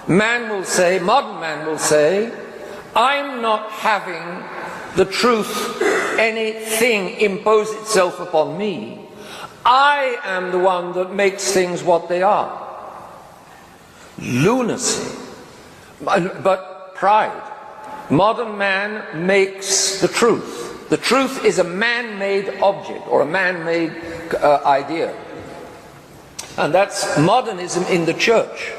man will say, modern man will say, I'm not having the truth, anything impose itself upon me. I am the one that makes things what they are. Lunacy, but pride. Modern man makes the truth. The truth is a man-made object or a man-made idea. And that's modernism in the church.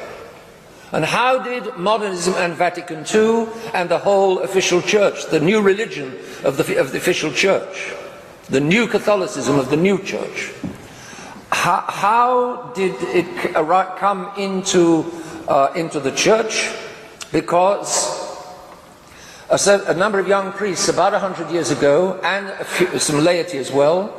And how did modernism and Vatican II and the whole official church, the new religion of the official church, the new Catholicism of the new church, how did it come into the church? Because a number of young priests about 100 years ago, and some laity as well,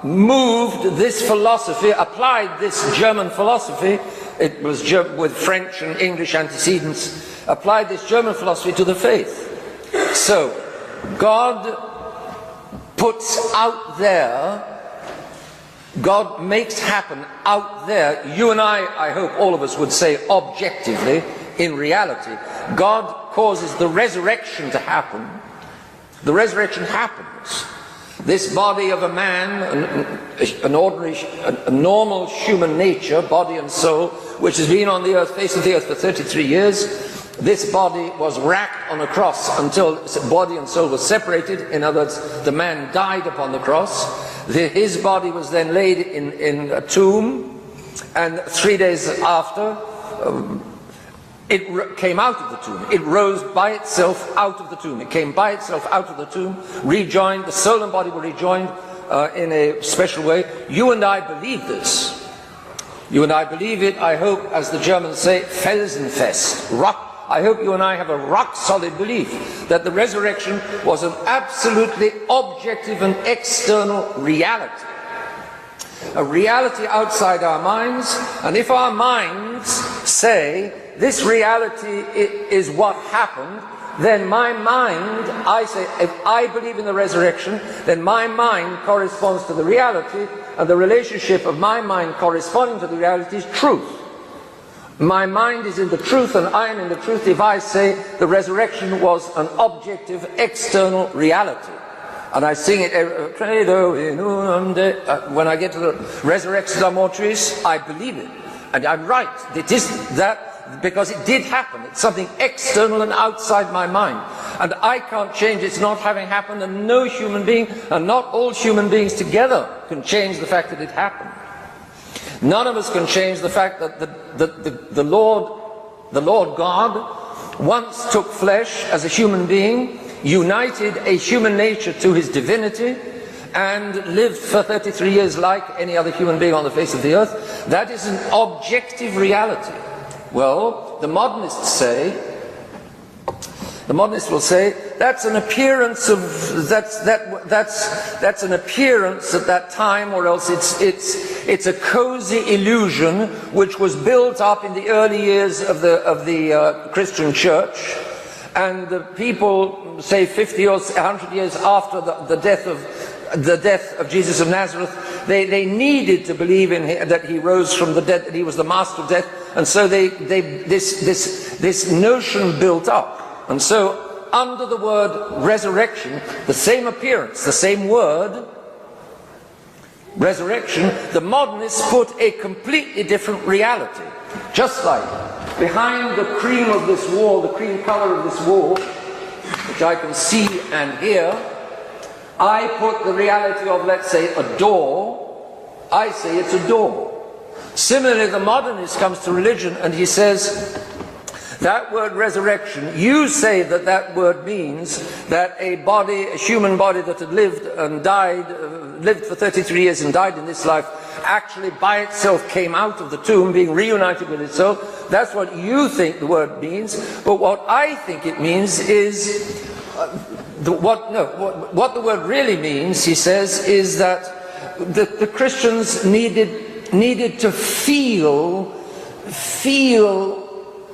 moved this philosophy, applied this German philosophy, it was with French and English antecedents, applied this German philosophy to the faith. So, God puts out there, God makes happen out there, you and I hope all of us would say objectively, in reality, God causes the resurrection to happen. The resurrection happens. This body of a man, an ordinary, a normal human nature, body and soul, which has been on the earth, face of the earth for 33 years, this body was racked on a cross until body and soul were separated. In other words, the man died upon the cross. His body was then laid in a tomb, and 3 days after, it came out of the tomb. It rose by itself out of the tomb. It came by itself out of the tomb, rejoined, the soul and body were rejoined in a special way. You and I believe this. You and I believe it, I hope, as the Germans say, felsenfest. I hope you and I have a rock-solid belief that the resurrection was an absolutely objective and external reality. A reality outside our minds, and if our minds say, this reality is what happened, then my mind, I say, if I believe in the resurrection, then my mind corresponds to the reality, and the relationship of my mind corresponding to the reality is truth. My mind is in the truth and I am in the truth if I say the resurrection was an objective external reality. And I sing it, Credo in unum when I get to the resurrection of mortuis, I believe it. And I'm right. It is that because it did happen. It's something external and outside my mind. And I can't change it's not having happened, and no human being, and not all human beings together can change the fact that it happened. None of us can change the fact that the Lord God once took flesh as a human being, united a human nature to his divinity, and lived for 33 years like any other human being on the face of the earth. That is an objective reality. Well, the modernists will say that's an appearance of that's an appearance at that time, or else it's a cozy illusion which was built up in the early years of the Christian church, and the people say 50 or 100 years after the death of Jesus of Nazareth, they needed to believe in him, that he rose from the dead, that he was the master of death, and so this notion built up. And so, under the word resurrection, the same appearance, the same word, resurrection, the modernists put a completely different reality. Just like behind the cream of this wall, the cream color of this wall, which I can see and hear, I put the reality of, let's say, a door. I say it's a door. Similarly, the modernist comes to religion and he says, that word resurrection, you say that word means that a body, a human body that had lived and died, lived for 33 years and died in this life, actually by itself came out of the tomb, being reunited with itself. That's what you think the word means. But what I think it means is, what the word really means, he says, is that the Christians needed to feel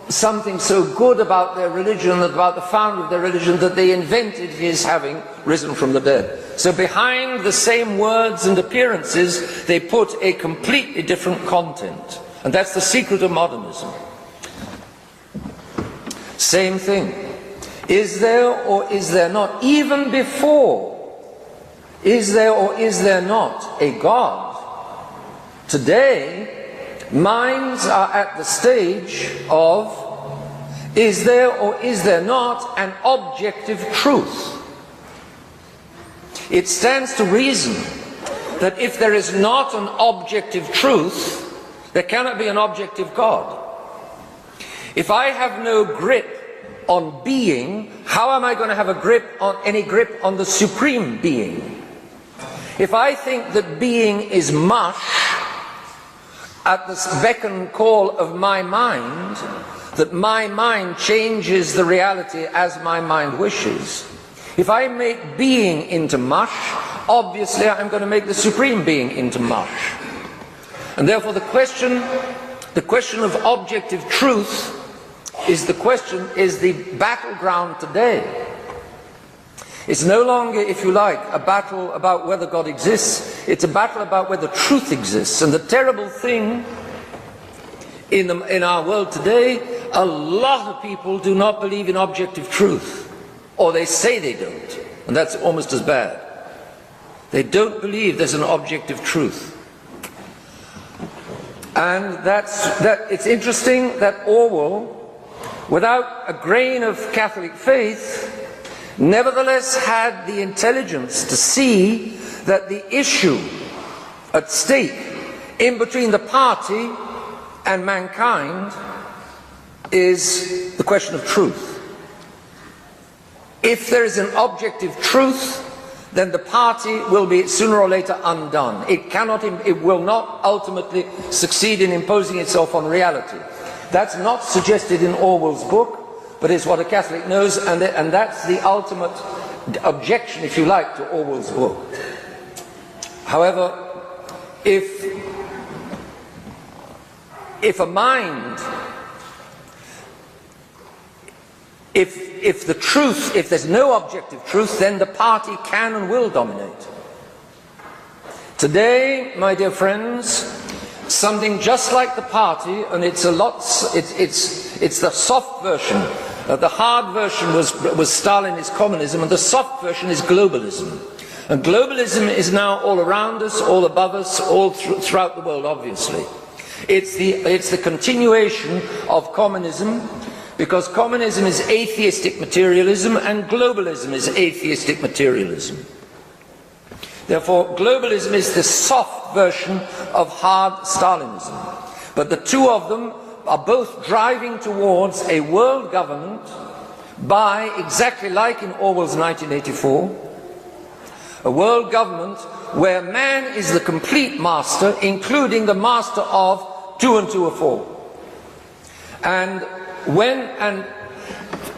something so good about their religion, about the founder of their religion, that they invented his having risen from the dead. So behind the same words and appearances, they put a completely different content. And that's the secret of modernism. Same thing. Is there or is there not, even before, is there or is there not a God? Today, minds are at the stage of, is there or is there not an objective truth? It stands to reason that if there is not an objective truth, there cannot be an objective God. If I have no grip on being, how am I going to have any grip on the supreme being? If I think that being is mush at the beck and call of my mind, that my mind changes the reality as my mind wishes, if I make being into mush, obviously I'm going to make the supreme being into mush. And therefore the question of objective truth is the battleground today. It's no longer, if you like, a battle about whether God exists. It's a battle about whether truth exists. And the terrible thing in our world today, a lot of people do not believe in objective truth. Or they say they don't. And that's almost as bad. They don't believe there's an objective truth. And it's interesting that Orwell, without a grain of Catholic faith, nevertheless had the intelligence to see that the issue at stake in between the party and mankind is the question of truth. If there is an objective truth, then the party will be sooner or later undone. It will not ultimately succeed in imposing itself on reality. That's not suggested in Orwell's book, but it's what a Catholic knows, and that's the ultimate objection, if you like, to Orwell's book. However, if a mind, if there's no objective truth, then the party can and will dominate. Today, my dear friends, something just like the party, and it's the soft version. The hard version was Stalinist communism, and the soft version is globalism. And globalism is now all around us, all above us, all throughout the world, obviously. It's the continuation of communism, because communism is atheistic materialism and globalism is atheistic materialism. Therefore, globalism is the soft version of hard Stalinism. But the two of them are both driving towards a world government by, exactly like in Orwell's 1984, a world government where man is the complete master, including the master of 2 and 2 are 4. And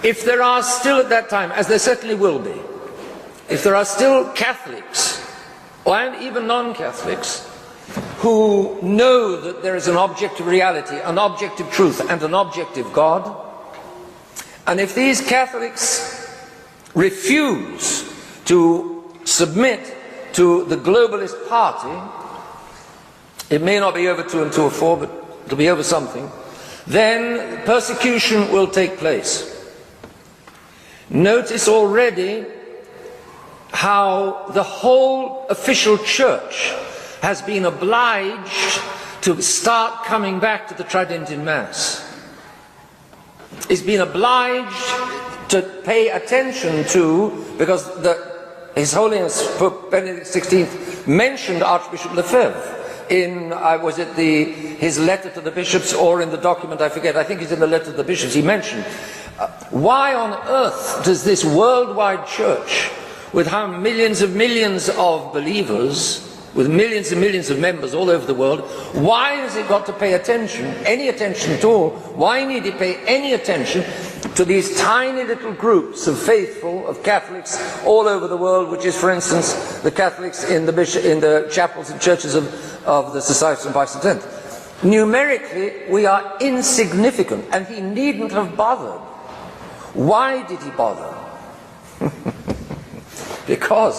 if there are still at that time, as there certainly will be, if there are still Catholics, and even non-Catholics, who know that there is an objective reality, an objective truth, and an objective God, and if these Catholics refuse to submit to the globalist party, it may not be over 2 and 2 are 4, but it'll be over something, then persecution will take place. Notice already how the whole official church has been obliged to start coming back to the Tridentine Mass. It's been obliged to pay attention to, because His Holiness Pope Benedict XVI mentioned Archbishop Lefebvre in, was it his letter to the bishops, or in the document, I forget, I think it's in the letter to the bishops, he mentioned, why on earth does this worldwide church, with how millions of believers, with millions and millions of members all over the world, why has it got to pay attention, any attention at all? Why need it pay any attention to these tiny little groups of faithful, of Catholics all over the world, which is, for instance, the Catholics in the chapels and churches of the Society of St. Vincent? Numerically, we are insignificant, and he needn't have bothered. Why did he bother? Because